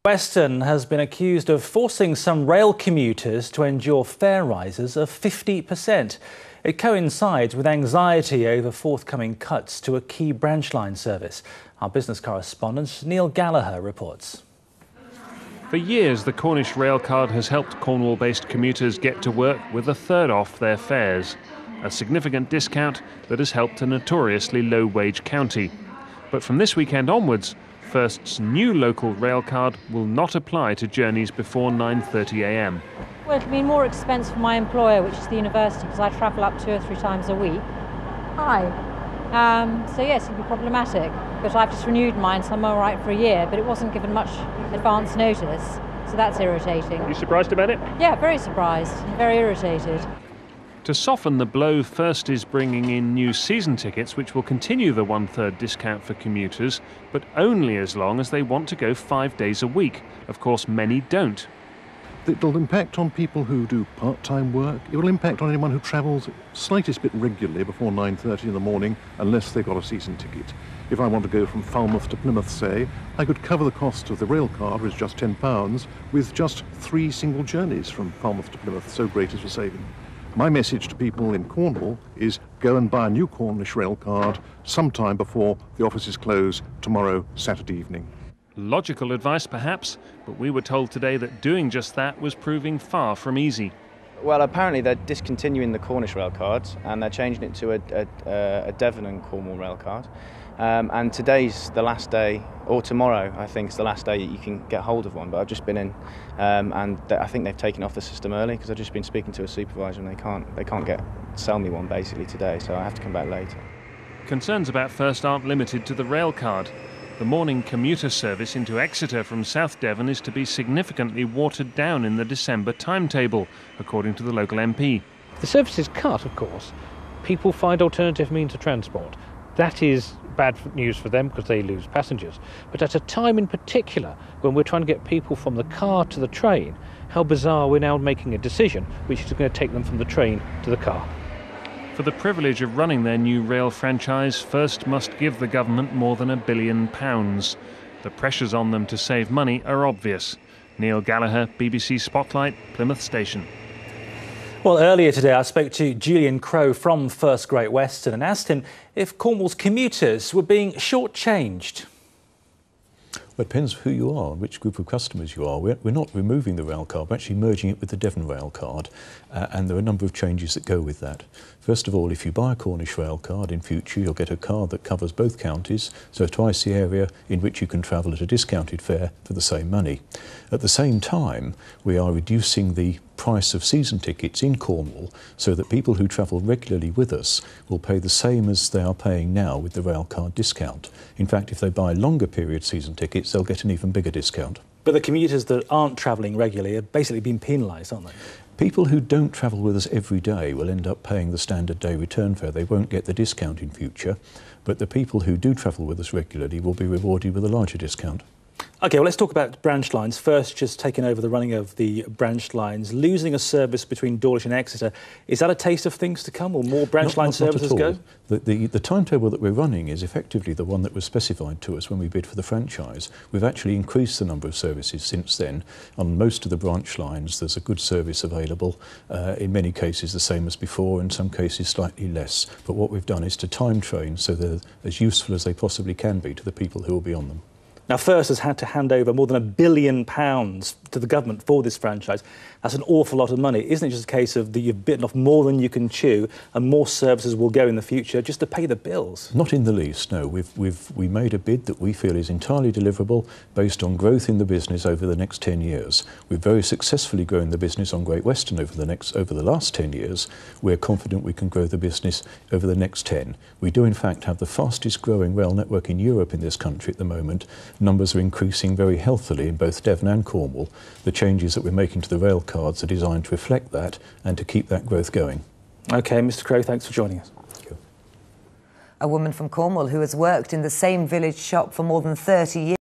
Western has been accused of forcing some rail commuters to endure fare rises of 50%. It coincides with anxiety over forthcoming cuts to a key branch line service. Our business correspondent Neil Gallagher reports. For years, the Cornish Railcard has helped Cornwall-based commuters get to work with a third off their fares, a significant discount that has helped a notoriously low-wage county. But from this weekend onwards, First's new local railcard will not apply to journeys before 9:30 a.m. Well, it'll mean more expense for my employer, which is the university, because I travel up 2 or 3 times a week. So yes, it'll be problematic. But I've just renewed mine, so I'm all right for a year. But it wasn't given much advance notice, so that's irritating. You surprised about it? Yeah, very surprised, very irritated. To soften the blow, First is bringing in new season tickets which will continue the 1/3 discount for commuters, but only as long as they want to go 5 days a week. Of course, many don't. It will impact on people who do part-time work. It will impact on anyone who travels slightest bit regularly before 9:30 in the morning, unless they've got a season ticket. If I want to go from Falmouth to Plymouth, say, I could cover the cost of the rail card, which is just £10, with just 3 single journeys from Falmouth to Plymouth. So great is the saving. My message to people in Cornwall is go and buy a new Cornish Railcard sometime before the offices close tomorrow, Saturday evening. Logical advice, perhaps, but we were told today that doing just that was proving far from easy. Well, apparently they're discontinuing the Cornish Railcards and they're changing it to a Devon and Cornwall Railcard. And today's the last day, or tomorrow, I think, is the last day that you can get hold of one. But I've just been in, and I think they've taken off the system early because I've just been speaking to a supervisor and they can't sell me one basically today, so I have to come back later. Concerns about First aren't limited to the railcard. The morning commuter service into Exeter from South Devon is to be significantly watered down in the December timetable, according to the local MP. If the service is cut, of course, people find alternative means of transport. That is bad news for them because they lose passengers. But at a time in particular when we're trying to get people from the car to the train, how bizarre we're now making a decision which is going to take them from the train to the car. For the privilege of running their new rail franchise, First must give the government more than £1 billion. The pressures on them to save money are obvious. Neil Gallagher, BBC Spotlight, Plymouth Station. Well, earlier today I spoke to Julian Crowe from First Great Western and asked him if Cornwall's commuters were being shortchanged. Well, it depends who you are, which group of customers you are. We're not removing the rail card, we're actually merging it with the Devon rail card, and there are a number of changes that go with that. First of all, if you buy a Cornish rail card in future, you'll get a card that covers both counties, so twice the area in which you can travel at a discounted fare for the same money. At the same time, we are reducing the price of season tickets in Cornwall so that people who travel regularly with us will pay the same as they are paying now with the railcard discount. In fact, if they buy longer period season tickets, they'll get an even bigger discount. But the commuters that aren't travelling regularly are basically being penalised, aren't they? People who don't travel with us every day will end up paying the standard day return fare. They won't get the discount in future, but the people who do travel with us regularly will be rewarded with a larger discount. OK, well, let's talk about branch lines. First, just taking over the running of the branch lines, losing a service between Dawlish and Exeter. Is that a taste of things to come? Will more branch line services go? The timetable that we're running is effectively the one that was specified to us when we bid for the franchise. We've actually increased the number of services since then. On most of the branch lines, there's a good service available. In many cases, the same as before, in some cases slightly less. But what we've done is to time train so they're as useful as they possibly can be to the people who will be on them. Now, First has had to hand over more than £1 billion to the government for this franchise. That's an awful lot of money. Isn't it just a case of that you've bitten off more than you can chew and more services will go in the future just to pay the bills? Not in the least, no. We made a bid that we feel is entirely deliverable based on growth in the business over the next 10 years. We've very successfully grown the business on Great Western over the last 10 years. We're confident we can grow the business over the next 10. We do in fact have the fastest growing rail network in Europe in this country at the moment. Numbers are increasing very healthily in both Devon and Cornwall. The changes that we're making to the rail cards are designed to reflect that and to keep that growth going. OK, Mr Crowe, thanks for joining us. Thank you. A woman from Cornwall who has worked in the same village shop for more than 30 years